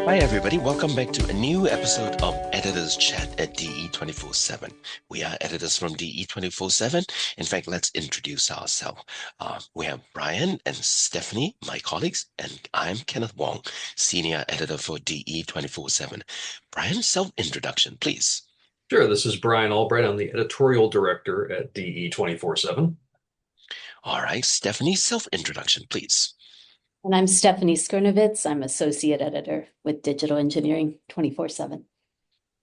Hi, everybody. Welcome back to a new episode of Editors Chat at DE 24/7. We are editors from DE 24/7. In fact, let's introduce ourselves. We have Brian and Stephanie, my colleagues, and I'm Kenneth Wong, Senior Editor for DE 24/7. Brian, self-introduction, please. Sure, this is Brian Albright. I'm the Editorial Director at DE 24/7. All right, Stephanie, self-introduction, please. And I'm Stephanie Skernivitz. I'm Associate Editor with Digital Engineering 24/7.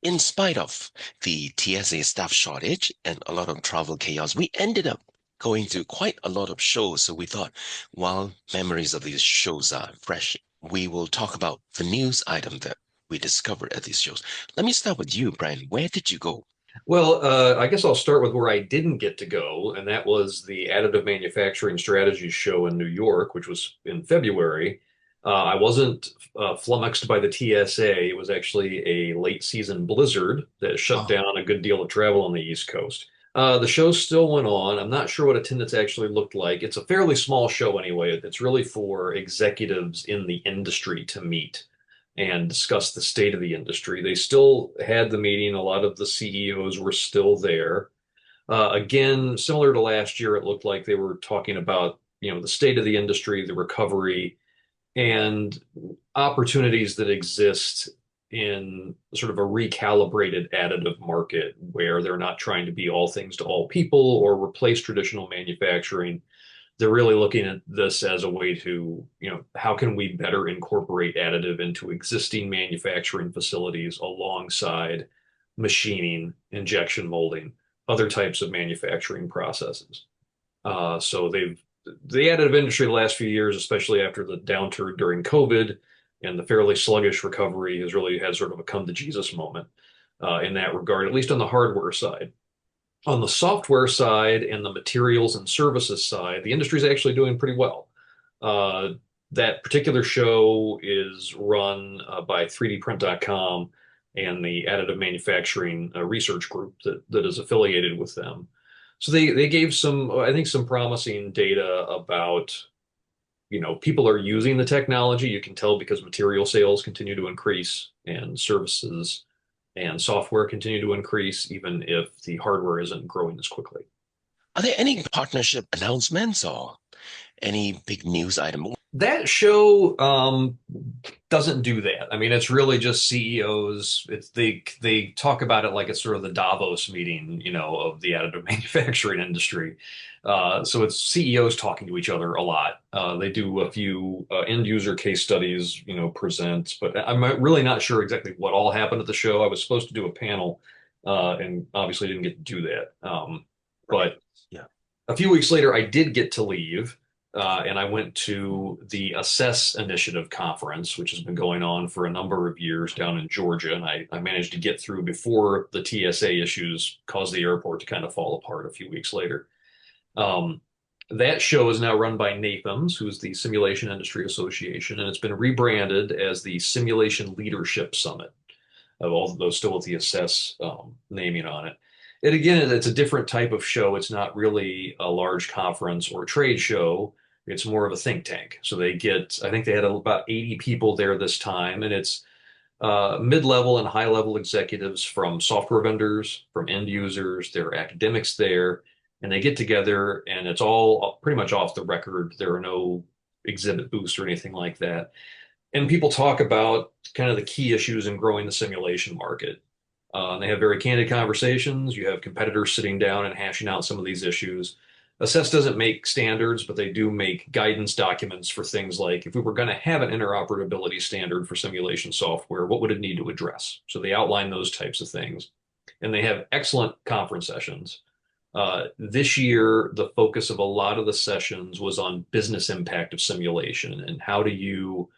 In spite of the TSA staff shortage and a lot of travel chaos, we ended up going to quite a lot of shows. So we thought, while memories of these shows are fresh, we will talk about the news item that we discovered at these shows. Let me start with you, Brian. Where did you go? Well, I guess I'll start with where I didn't get to go, and that was the Additive Manufacturing Strategies Show in New York, which was in February. I wasn't flummoxed by the TSA. It was actually a late season blizzard that shut down a good deal of travel on the East Coast. The show still went on. I'm not sure what attendance actually looked like. It's a fairly small show anyway. It's really for executives in the industry to meet and discuss the state of the industry. They still had the meeting. A lot of the CEOs were still there. Again, similar to last year, it looked like they were talking about, the state of the industry, the recovery, and opportunities that exist in sort of a recalibrated additive market where they're not trying to be all things to all people or replace traditional manufacturing. They're really looking at this as a way to, how can we better incorporate additive into existing manufacturing facilities alongside machining, injection molding, other types of manufacturing processes. So the additive industry the last few years, especially after the downturn during COVID and the fairly sluggish recovery, has really had sort of a come to Jesus moment in that regard, at least on the hardware side. On the software side and the materials and services side, the industry is actually doing pretty well. That particular show is run by 3dprint.com and the Additive Manufacturing Research Group that is affiliated with them. So they gave I think, some promising data about, people are using the technology. You can tell because material sales continue to increase and services and software continue to increase, even if the hardware isn't growing as quickly. Are there any partnership announcements or any big news item? That show doesn't do that. I mean, it's really just CEOs. They talk about it like it's sort of the Davos meeting, of the additive manufacturing industry. So it's CEOs talking to each other a lot. They do a few end user case studies, present, but I'm really not sure exactly what all happened at the show. I was supposed to do a panel, and obviously didn't get to do that. But yeah, a few weeks later, I did get to leave. And I went to the Assess Initiative conference, which has been going on for a number of years down in Georgia. And I managed to get through before the TSA issues caused the airport to kind of fall apart a few weeks later. That show is now run by NAFEMS, who's the Simulation Industry Association, and it's been rebranded as the Simulation Leadership Summit, although still with the Assess naming on it. And again, it's a different type of show. It's not really a large conference or trade show. It's more of a think tank. So I think they had about 80 people there this time, and it's mid-level and high-level executives from software vendors, from end users. There are academics there, and they get together, and it's all pretty much off the record. There are no exhibit booths or anything like that. And people talk about kind of the key issues in growing the simulation market. They have very candid conversations. You have competitors sitting down and hashing out some of these issues. Assess doesn't make standards, but they do make guidance documents for things like if we were going to have an interoperability standard for simulation software, what would it need to address? So they outline those types of things. And they have excellent conference sessions. This year, the focus of a lot of the sessions was on business impact of simulation and how do you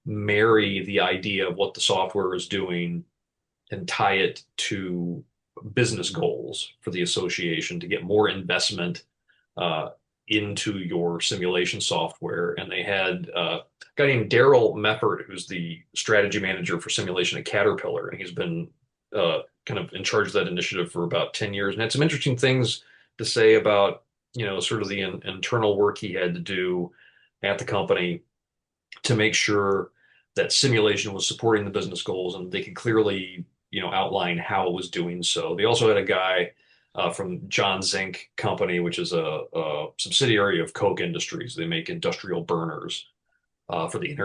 marry the idea of what the software is doing and tie it to business goals for the association to get more investment into your simulation software. And they had a guy named Daryl Meffert, who's the strategy manager for simulation at Caterpillar, and he's been kind of in charge of that initiative for about 10 years and had some interesting things to say about, sort of the internal work he had to do at the company to make sure that simulation was supporting the business goals, and they could clearly, outline how it was doing so. They also had a guy from John Zink Company, which is a subsidiary of Koch Industries. They make industrial burners for the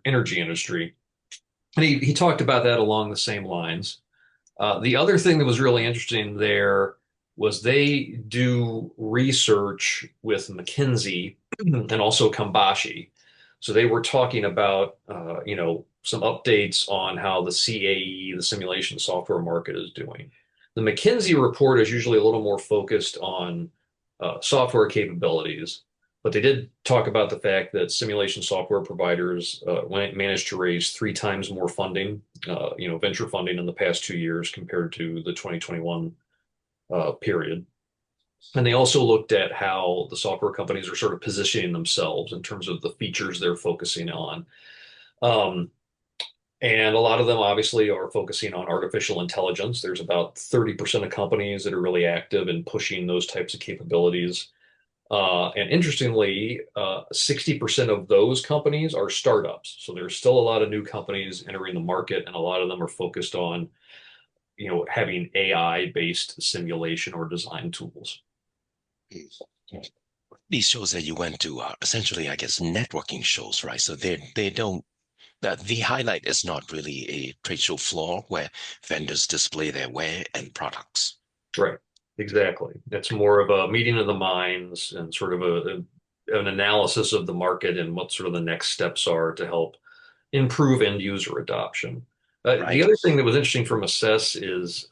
energy industry. And he talked about that along the same lines. The other thing that was really interesting there was they do research with McKinsey and also Cambashi. So they were talking about, some updates on how the CAE, the simulation software market, is doing. The McKinsey report is usually a little more focused on software capabilities, but they did talk about the fact that simulation software providers managed to raise 3 times more funding, venture funding in the past 2 years compared to the 2021 period. And they also looked at how the software companies are sort of positioning themselves in terms of the features they're focusing on. And a lot of them obviously are focusing on artificial intelligence. There's about 30% of companies that are really active in pushing those types of capabilities. And interestingly, 60% of those companies are startups. So there's still a lot of new companies entering the market, and a lot of them are focused on, having AI-based simulation or design tools. These shows that you went to are essentially, I guess, networking shows, right? So they don't, the highlight is not really a trade show floor where vendors display their ware and products. Right, exactly. It's more of a meeting of the minds and sort of an analysis of the market and what sort of the next steps are to help improve end user adoption. Right. The other thing that was interesting from Assess is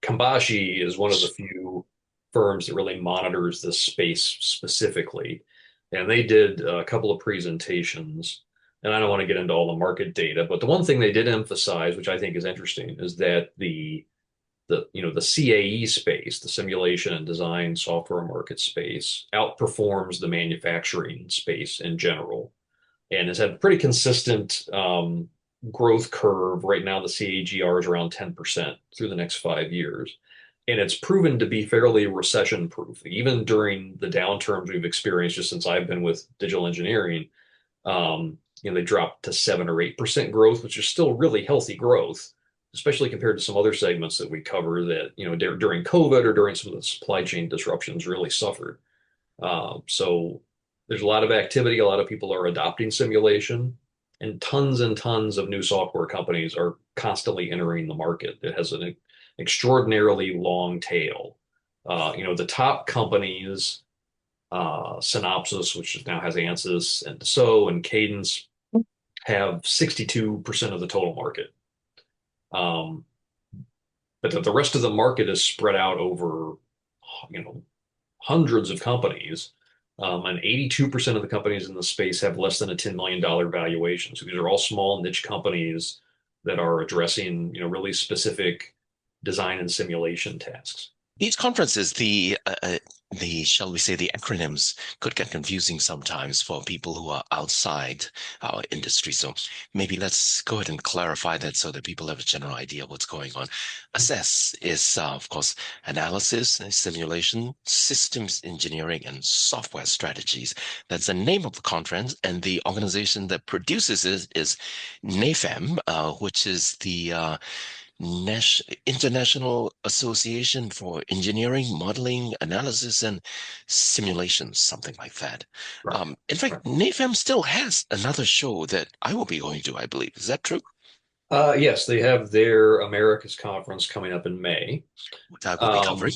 Cambashi is one of the few firms that really monitors this space specifically. And they did a couple of presentations. And I don't want to get into all the market data, but the one thing they did emphasize, which I think is interesting, is that the CAE space, the simulation and design software market space, outperforms the manufacturing space in general, and has had a pretty consistent growth curve. Right now, the CAGR is around 10% through the next 5 years. And it's proven to be fairly recession proof. Even during the downturns we've experienced just since I've been with digital engineering, they dropped to 7 or 8% growth, which is still really healthy growth, especially compared to some other segments that we cover that, during COVID or during some of the supply chain disruptions really suffered. So there's a lot of activity. A lot of people are adopting simulation, and tons of new software companies are constantly entering the market. It has an extraordinarily long tail. The top companies, Synopsys, which now has Ansys and Dassault and Cadence, have 62% of the total market. But the rest of the market is spread out over, hundreds of companies. And 82% of the companies in the space have less than a $10 million valuation. So these are all small niche companies that are addressing, really specific design and simulation tasks. These conferences, the shall we say, the acronyms could get confusing sometimes for people who are outside our industry. So maybe let's go ahead and clarify that so that people have a general idea of what's going on. Assess is, of course, analysis, simulation, systems engineering, and software strategies. That's the name of the conference, and the organization that produces it is NAFEM, which is the International Association for Engineering, Modeling, Analysis, and Simulations, something like that. Right. In fact, NAFEM still has another show that I will be going to, I believe. Is that true? Yes, they have their Americas conference coming up in May. Which I will be covering.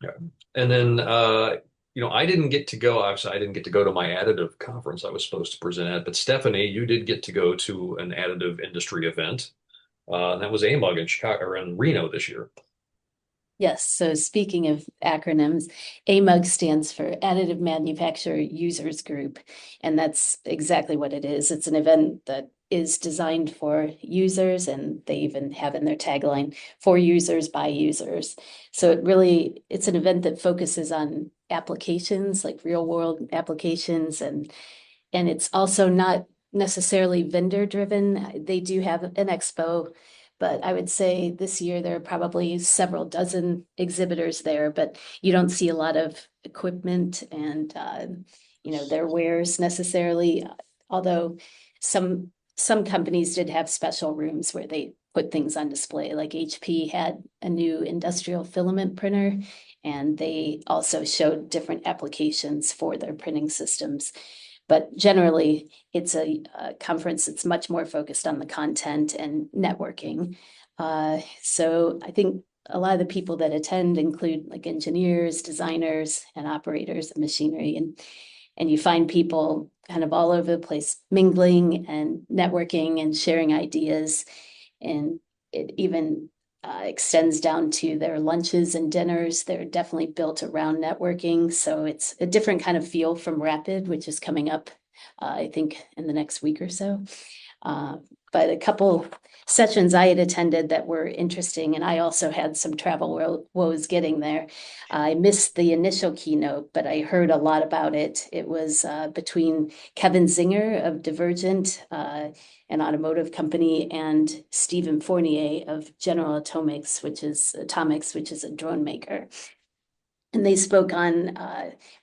Yeah. And then, I didn't get to go. Obviously, I didn't get to go to my additive conference I was supposed to present at. But Stephanie, you did get to go to an additive industry event. And that was AMUG in Chicago or in Reno this year. Yes. So speaking of acronyms, AMUG stands for Additive Manufacturing Users Group, and that's exactly what it is. It's an event that is designed for users, and they even have in their tagline, for users by users. So it's an event that focuses on applications, like real world applications, and it's also not necessarily vendor driven. They do have an expo, but I would say this year there are probably several dozen exhibitors there, but you don't see a lot of equipment and their wares necessarily, although some some companies did have special rooms where they put things on display, like HP had a new industrial filament printer, and they also showed different applications for their printing systems. But generally, it's a conference that's much more focused on the content and networking. So I think a lot of the people that attend include like engineers, designers, and operators of machinery. And you find people kind of all over the place mingling and networking and sharing ideas. And it even extends down to their lunches and dinners. They're definitely built around networking. So it's a different kind of feel from Rapid, which is coming up, I think, in the next week or so. But a couple sessions I had attended that were interesting, and I also had some travel woes getting there. I missed the initial keynote, but I heard a lot about it. It was between Kevin Zinger of Divergent, an automotive company, and Stephen Fournier of General Atomics, which is a drone maker. And they spoke on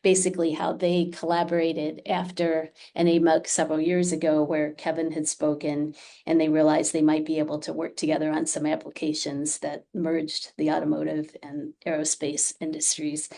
basically how they collaborated after an AMUG several years ago, where Kevin had spoken, and they realized they might be able to work together on some applications that merged the automotive and aerospace industries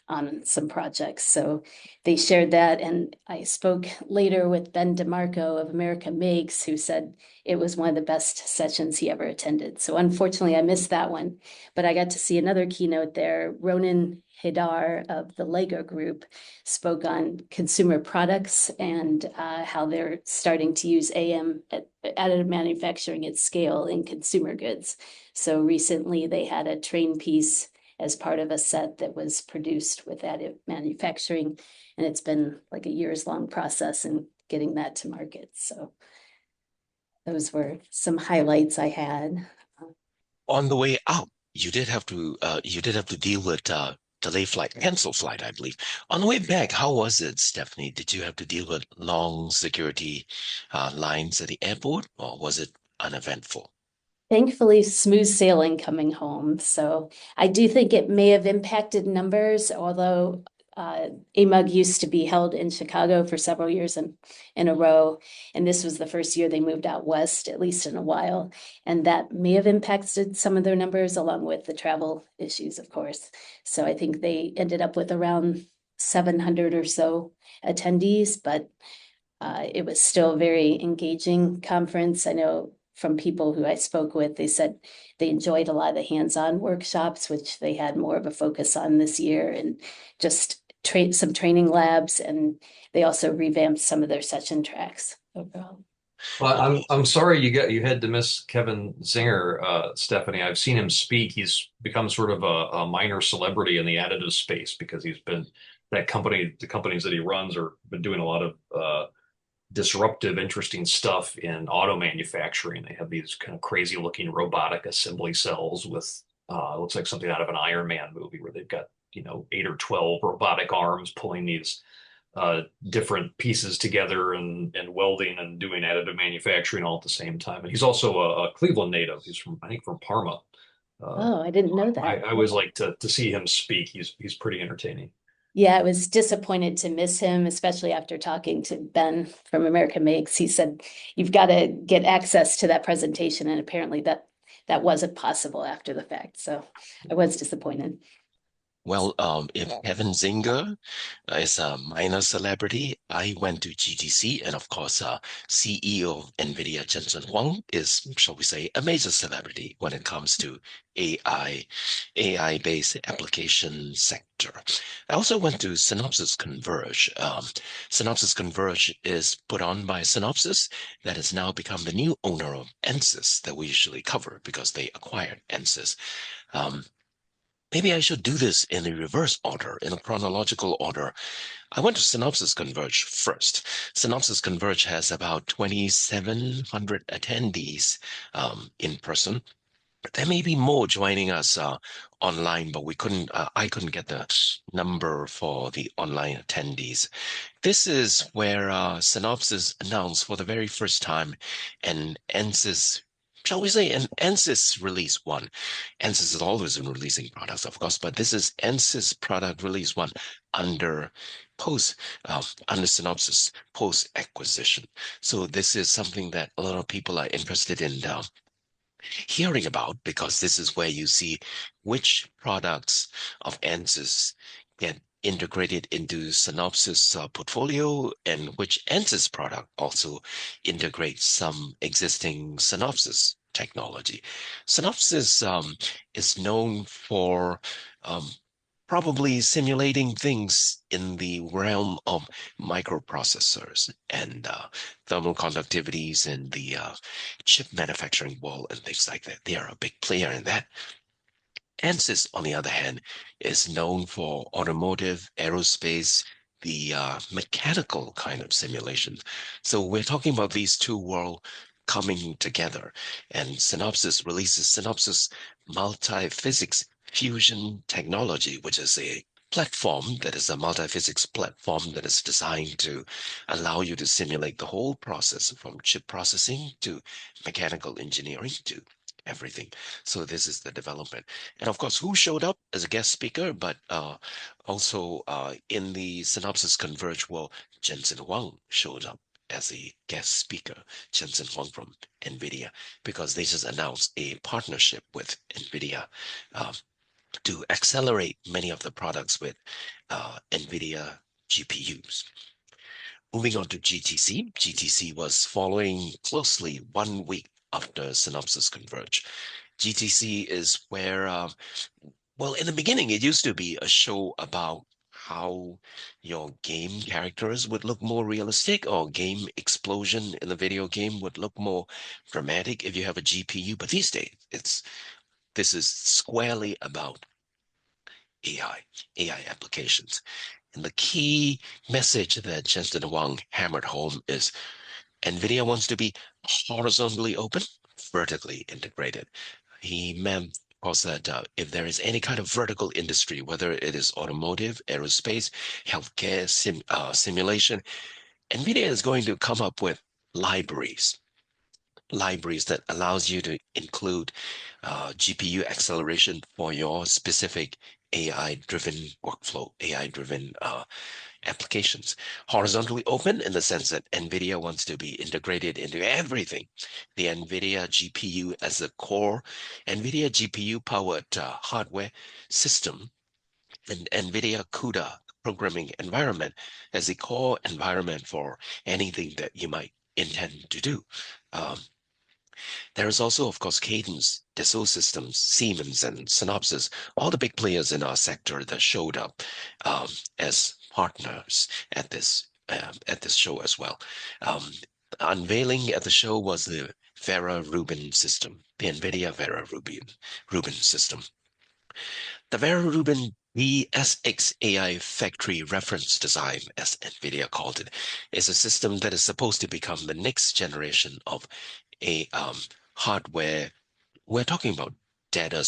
on some projects. So they shared that. And I spoke later with Ben DeMarco of America Makes, who said it was one of the best sessions he ever attended. So unfortunately, I missed that one, but I got to see another keynote there. Ronan Hidar of the Lego Group spoke on consumer products and how they're starting to use additive manufacturing at scale in consumer goods. So recently they had a train piece as part of a set that was produced with additive manufacturing, and it's been like a years-long process in getting that to market. So those were some highlights I had. On the way out, you did have to deal with delay flight, cancel flight, I believe. On the way back, how was it, Stephanie? Did you have to deal with long security lines at the airport, or was it uneventful? Thankfully, smooth sailing coming home. So I do think it may have impacted numbers, although AMUG used to be held in Chicago for several years in a row. And this was the first year they moved out west, at least in a while. And that may have impacted some of their numbers, along with the travel issues, of course. So I think they ended up with around 700 or so attendees, but it was still a very engaging conference. I know from people who I spoke with, they said they enjoyed a lot of the hands-on workshops, which they had more of a focus on this year, and just some training labs, and they also revamped some of their session tracks overall. Well, I'm sorry you had to miss Kevin Zinger, Stephanie. I've seen him speak. He's become sort of a minor celebrity in the additive space because he's been the companies that he runs are been doing a lot of disruptive, interesting stuff in auto manufacturing. They have these kind of crazy looking robotic assembly cells with looks like something out of an Iron Man movie where they've got, 8 or 12 robotic arms pulling these different pieces together and welding and doing additive manufacturing all at the same time. And he's also a Cleveland native. He's I think from Parma. Oh, I didn't know that. I always like to see him speak. He's pretty entertaining. Yeah, I was disappointed to miss him, especially after talking to Ben from America Makes. He said, you've got to get access to that presentation. And apparently that wasn't possible after the fact. So I was disappointed. Well, if Kevin Zinger is a minor celebrity, I went to GTC, and of course, CEO of NVIDIA Jensen Huang is, shall we say, a major celebrity when it comes to AI-based application sector. I also went to Synopsys Converge. Synopsys Converge is put on by Synopsys, that has now become the new owner of Ansys that we usually cover because they acquired Ansys. Maybe I should do this in a reverse order, in a chronological order. I went to Synopsys Converge first. Synopsys Converge has about 2,700 attendees in person. There may be more joining us online, but I couldn't get the number for the online attendees. This is where Synopsys announced for the very first time an Ansys shall we say, an ANSYS release one. ANSYS is always in releasing products, of course, but this is ANSYS product release one under under Synopsys post acquisition. So this is something that a lot of people are interested in hearing about, because this is where you see which products of ANSYS get integrated into Synopsys portfolio, and which ANSYS product also integrates some existing Synopsys technology. Synopsys is known for probably simulating things in the realm of microprocessors and thermal conductivities in the chip manufacturing world and things like that. They are a big player in that. ANSYS, on the other hand, is known for automotive, aerospace, the mechanical kind of simulations. So we're talking about these two worlds coming together, and Synopsys releases Synopsys Multi-Physics Fusion Technology, which is a platform that is a multi-physics platform that is designed to allow you to simulate the whole process, from chip processing to mechanical engineering to everything. So this is the development. And of course, who showed up as a guest speaker, but also in the Synopsys Converge world, Jensen Huang showed up as a guest speaker, Jensen Huang from NVIDIA, because they just announced a partnership with NVIDIA to accelerate many of the products with NVIDIA GPUs. Moving on to GTC. GTC was following closely 1 week after Synopsys Converge. GTC is where, well, in the beginning, it used to be a show about how your game characters would look more realistic, or game explosion in the video game would look more dramatic if you have a GPU. But these days, this is squarely about AI applications. And the key message that Jensen Huang hammered home is NVIDIA wants to be horizontally open, vertically integrated. He meant, of course, that if there is any kind of vertical industry, whether it is automotive, aerospace, healthcare, simulation, NVIDIA is going to come up with libraries that allows you to include GPU acceleration for your specific AI-driven workflow, AI-driven applications. Horizontally open in the sense that NVIDIA wants to be integrated into everything. The NVIDIA GPU as a core, NVIDIA GPU-powered hardware system, and NVIDIA CUDA programming environment as a core environment for anything that you might intend to do. There is also, of course, Cadence, Dassault Systems, Siemens, and Synopsys, all the big players in our sector that showed up as partners at this show as well. Unveiling at the show was the Vera Rubin system, the NVIDIA Vera Rubin system. The Vera Rubin VSX AI Factory Reference Design, as NVIDIA called it, is a system that is supposed to become the next generation of a hardware. We're talking about data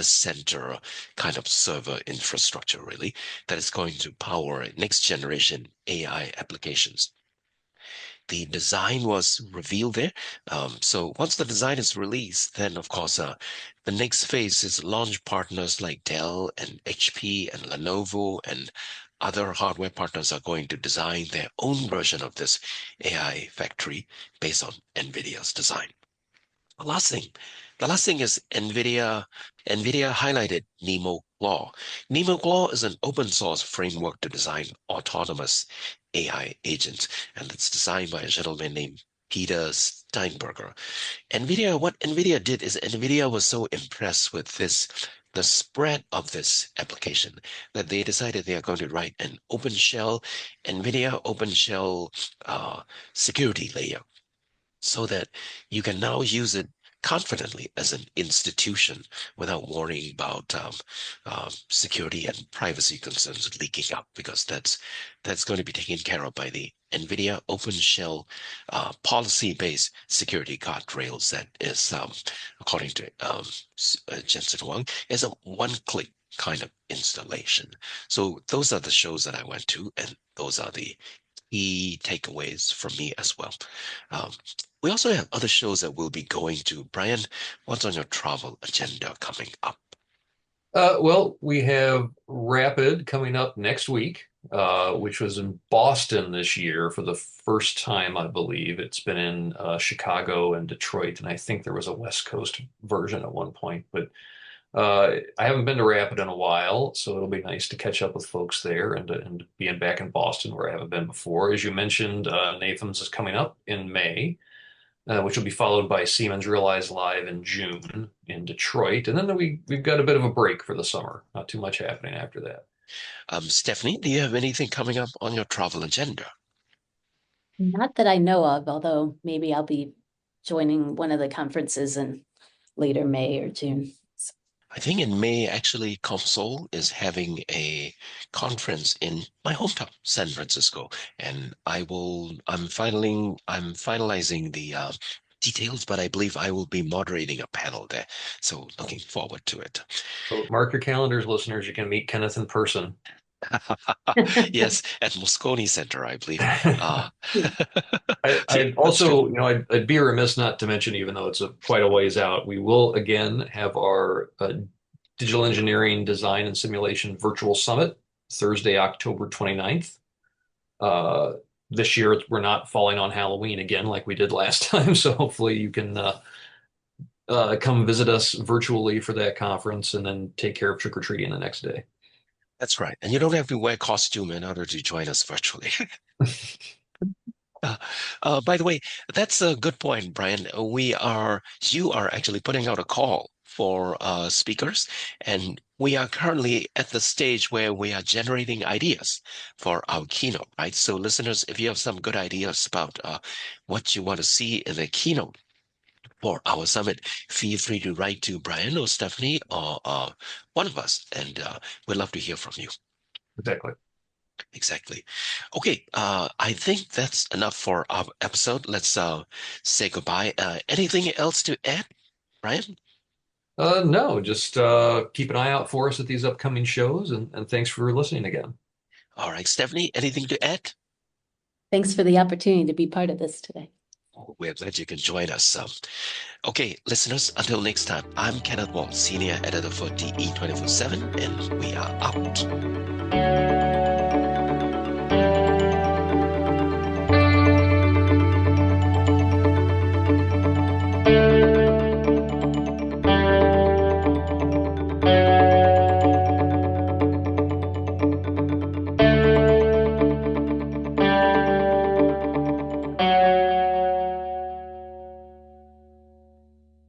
center kind of server infrastructure, really, that is going to power next generation AI applications. The design was revealed there. So once the design is released, then of course, the next phase is launch partners like Dell and HP and Lenovo and other hardware partners are going to design their own version of this AI factory based on NVIDIA's design. The last thing is NVIDIA highlighted NeMo Claw. NeMo Claw is an open source framework to design autonomous AI agents, and it's designed by a gentleman named Peter Steinberger. What NVIDIA did is NVIDIA was so impressed with the spread of this application that they decided they are going to write an NVIDIA open shell security layer, so that you can now use it confidently as an institution without worrying about security and privacy concerns leaking up, because that's going to be taken care of by the NVIDIA open shell policy-based security guardrails that is, according to Jensen Huang, is a one-click kind of installation. So those are the shows that I went to, and those are the key takeaways from me as well. We also have other shows that we'll be going to. Brian, what's on your travel agenda coming up? Well, we have Rapid coming up next week, which was in Boston this year for the first time, I believe. It's been in Chicago and Detroit, and I think there was a West Coast version at one point. But I haven't been to Rapid in a while, so it'll be nice to catch up with folks there and being back in Boston where I haven't been before. As you mentioned, NAFEMS is coming up in May. Which will be followed by Siemens Realize Live in June in Detroit. And then we've got a bit of a break for the summer. Not too much happening after that. Stephanie, do you have anything coming up on your travel agenda? Not that I know of, although maybe I'll be joining one of the conferences in later May or June. I think in May, actually, Console is having a conference in my hometown, San Francisco, and I'm finalizing the details, but I believe I will be moderating a panel there. So looking forward to it. So mark your calendars, listeners. You can meet Kenneth in person. Yes, at Moscone Center, I believe. I'd also, I'd be remiss not to mention, even though it's quite a ways out, we will again have our Digital Engineering Design and Simulation Virtual Summit, Thursday, October 29th. This year, we're not falling on Halloween again like we did last time, so hopefully you can come visit us virtually for that conference and then take care of trick-or-treating the next day. That's right. And you don't have to wear costume in order to join us virtually. By the way, that's a good point, Brian. You are actually putting out a call for speakers, and we are currently at the stage where we are generating ideas for our keynote, right? So listeners, if you have some good ideas about what you want to see in the keynote for our summit, feel free to write to Brian or Stephanie or one of us, and we'd love to hear from you. Exactly. Okay, I think that's enough for our episode. Let's say goodbye. Anything else to add, Brian? No, just keep an eye out for us at these upcoming shows, and thanks for listening again. All right, Stephanie, anything to add? Thanks for the opportunity to be part of this today. We're glad you can join us. Okay, listeners, until next time, I'm Kenneth Wong, Senior Editor for DE 24/7, and we are out.